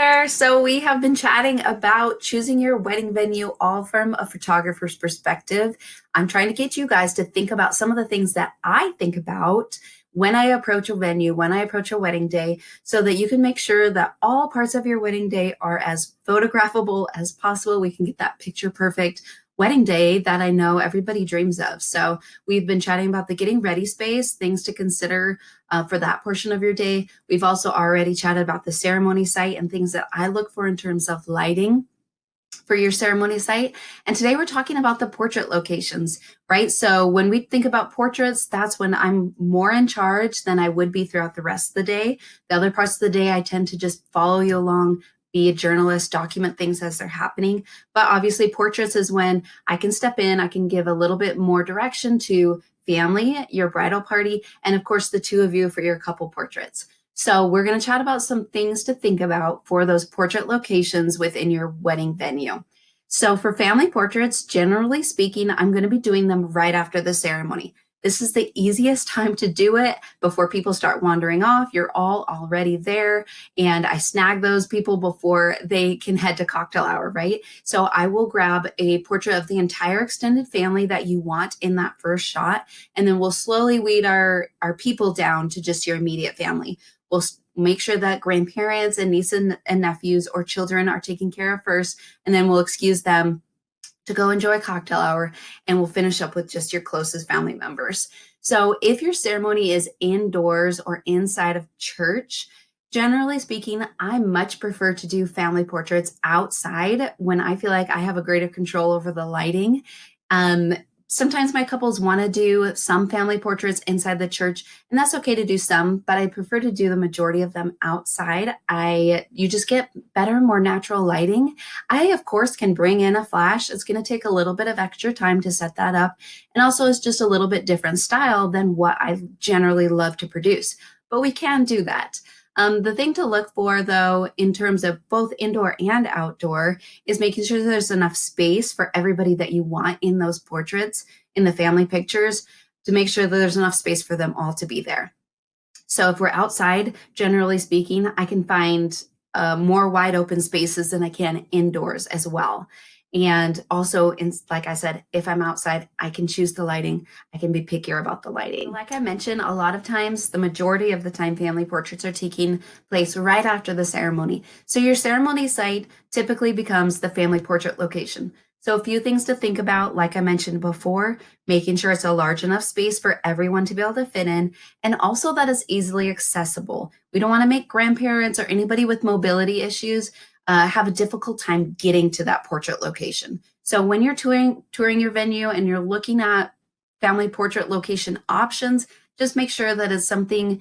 there. So we have been chatting about choosing your wedding venue all from a photographer's perspective. I'm trying to get you guys to think about some of the things that I think about when I approach a venue, when I approach a wedding day, so that you can make sure that all parts of your wedding day are as photographable as possible. We can get that picture perfect wedding day that I know everybody dreams of. So we've been chatting about the getting ready space, things to consider for that portion of your day. We've also already chatted about the ceremony site and things that I look for in terms of lighting for your ceremony site. And today we're talking about the portrait locations, right? So when we think about portraits, that's when I'm more in charge than I would be throughout the rest of the day. The other parts of the day, I tend to just follow you along, be a journalist, document things as they're happening. But obviously portraits is when I can step in, I can give a little bit more direction to family, your bridal party, and of course the two of you for your couple portraits. So we're going to chat about some things to think about for those portrait locations within your wedding venue. So for family portraits, generally speaking, I'm going to be doing them right after the ceremony. This is the easiest time to do it before people start wandering off. You're all already there, and I snag those people before they can head to cocktail hour, right? So I will grab a portrait of the entire extended family that you want in that first shot, and then we'll slowly weed our people down to just your immediate family. We'll make sure that grandparents and nieces and nephews or children are taken care of first, and then we'll excuse them to go enjoy cocktail hour, and we'll finish up with just your closest family members. So if your ceremony is indoors or inside of church, generally speaking, I much prefer to do family portraits outside when I feel like I have a greater control over the lighting. Sometimes my couples want to do some family portraits inside the church, and that's okay to do some, but I prefer to do the majority of them outside. You just get better, more natural lighting. I, of course, can bring in a flash. It's going to take a little bit of extra time to set that up. And also it's just a little bit different style than what I generally love to produce, but we can do that. The thing to look for, though, in terms of both indoor and outdoor, is making sure there's enough space for everybody that you want in those portraits, in the family pictures, to make sure that there's enough space for them all to be there. So if we're outside, generally speaking, I can find more wide open spaces than I can indoors as well. And also, like I said, if I'm outside, I can choose the lighting. I can be pickier about the lighting. Like I mentioned, a lot of times, the majority of the time, family portraits are taking place right after the ceremony. So your ceremony site typically becomes the family portrait location. So a few things to think about, like I mentioned before, making sure it's a large enough space for everyone to be able to fit in, and also that it's easily accessible. We don't want to make grandparents or anybody with mobility issues have a difficult time getting to that portrait location. So when you're touring your venue and you're looking at family portrait location options, just make sure that it's something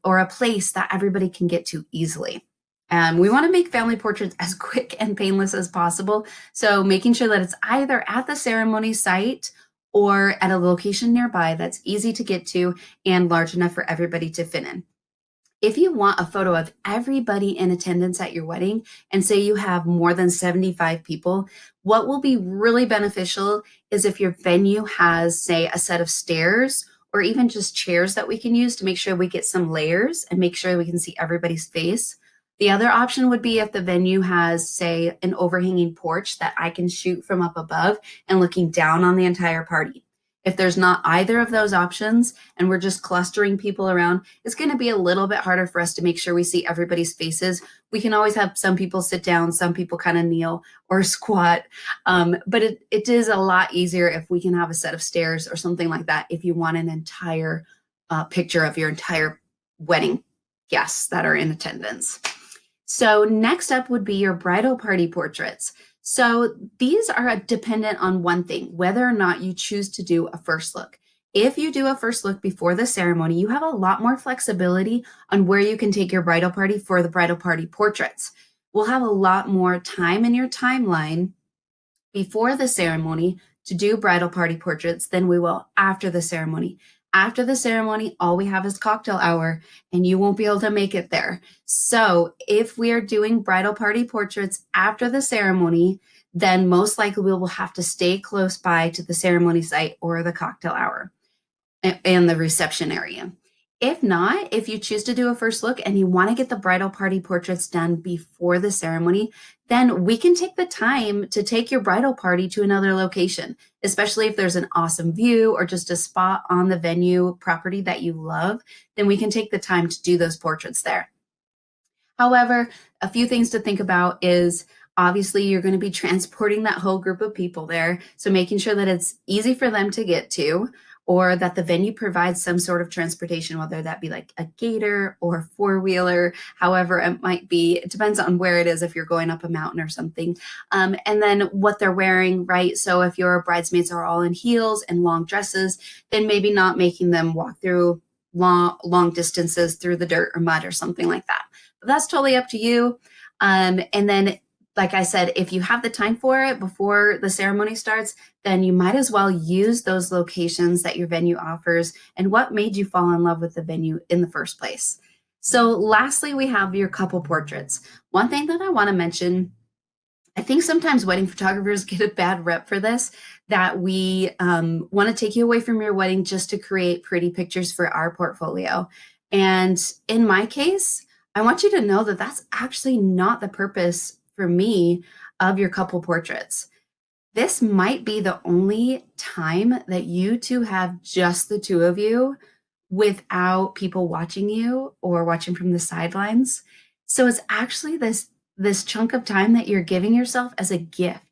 or a place that everybody can get to easily. We want to make family portraits as quick and painless as possible. So making sure that it's either at the ceremony site or at a location nearby that's easy to get to and large enough for everybody to fit in. If you want a photo of everybody in attendance at your wedding, and say you have more than 75 people, what will be really beneficial is if your venue has, say, a set of stairs or even just chairs that we can use to make sure we get some layers and make sure we can see everybody's face. The other option would be if the venue has, say, an overhanging porch that I can shoot from up above and looking down on the entire party. If there's not either of those options and we're just clustering people around, it's going to be a little bit harder for us to make sure we see everybody's faces. We can always have some people sit down, some people kind of kneel or squat, but it is a lot easier if we can have a set of stairs or something like that if you want an entire picture of your entire wedding guests that are in attendance. So next up would be your bridal party portraits. So these are dependent on one thing, whether or not you choose to do a first look. If you do a first look before the ceremony, you have a lot more flexibility on where you can take your bridal party for the bridal party portraits. We'll have a lot more time in your timeline before the ceremony to do bridal party portraits than we will after the ceremony. After the ceremony, all we have is cocktail hour, and you won't be able to make it there. So if we are doing bridal party portraits after the ceremony, then most likely we will have to stay close by to the ceremony site or the cocktail hour and the reception area. If not, if you choose to do a first look and you want to get the bridal party portraits done before the ceremony, then we can take the time to take your bridal party to another location, especially if there's an awesome view or just a spot on the venue property that you love, then we can take the time to do those portraits there. However, a few things to think about is obviously you're going to be transporting that whole group of people there. So making sure that it's easy for them to get to, or that the venue provides some sort of transportation, whether that be like a gator or four-wheeler, however it might be. It depends on where it is, if you're going up a mountain or something. And then what they're wearing, right? So if your bridesmaids are all in heels and long dresses, then maybe not making them walk through long distances through the dirt or mud or something like that. But that's totally up to you. And then, like I said, if you have the time for it before the ceremony starts, then you might as well use those locations that your venue offers and what made you fall in love with the venue in the first place. So lastly, we have your couple portraits. One thing that I want to mention, I think sometimes wedding photographers get a bad rep for this, that we want to take you away from your wedding just to create pretty pictures for our portfolio. And in my case, I want you to know that that's actually not the purpose for me of your couple portraits. This might be the only time that you two have just the two of you without people watching you or watching from the sidelines. So it's actually this chunk of time that you're giving yourself as a gift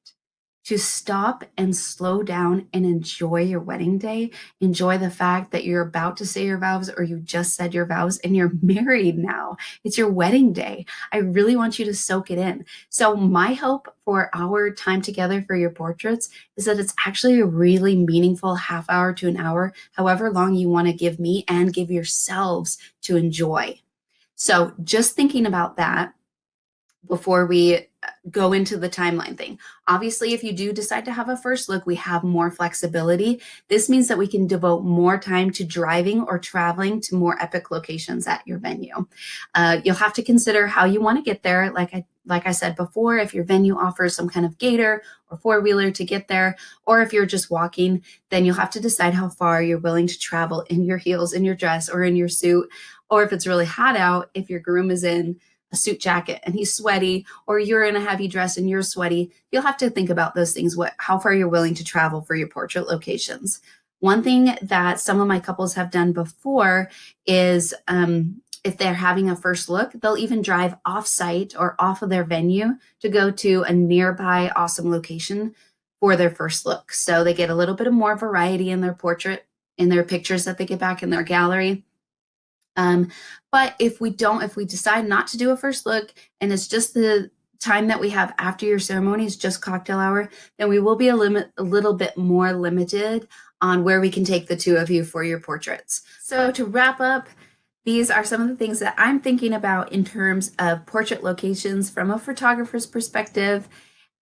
to stop and slow down and enjoy your wedding day. Enjoy the fact that you're about to say your vows, or you just said your vows and you're married now. It's your wedding day. I really want you to soak it in. So my hope for our time together for your portraits is that it's actually a really meaningful half hour to an hour, however long you want to give me and give yourselves to enjoy. So just thinking about that before we go into the timeline thing. Obviously, if you do decide to have a first look, we have more flexibility. This means that we can devote more time to driving or traveling to more epic locations at your venue. You'll have to consider how you want to get there. Like I said before, if your venue offers some kind of gator or four-wheeler to get there, or if you're just walking, then you'll have to decide how far you're willing to travel in your heels, in your dress, or in your suit. Or if it's really hot out, if your groom is in a suit jacket and he's sweaty, or you're in a heavy dress and you're sweaty, you'll have to think about those things, how far you're willing to travel for your portrait locations. One thing that some of my couples have done before is if they're having a first look, they'll even drive off-site or off of their venue to go to a nearby awesome location for their first look. So they get a little bit of more variety in their portrait, in their pictures that they get back in their gallery. But if we decide not to do a first look and it's just the time that we have after your ceremony is just cocktail hour, then we will be a little bit more limited on where we can take the two of you for your portraits. So to wrap up, these are some of the things that I'm thinking about in terms of portrait locations from a photographer's perspective.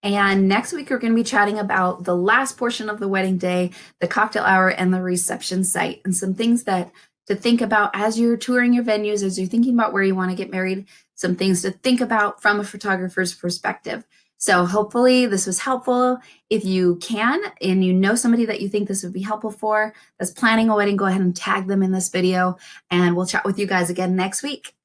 And next week, we're going to be chatting about the last portion of the wedding day, the cocktail hour and the reception site, and some things that to think about as you're touring your venues, as you're thinking about where you want to get married, some things to think about from a photographer's perspective. So hopefully this was helpful. If you can, and you know somebody that you think this would be helpful for, that's planning a wedding, go ahead and tag them in this video, and we'll chat with you guys again next week.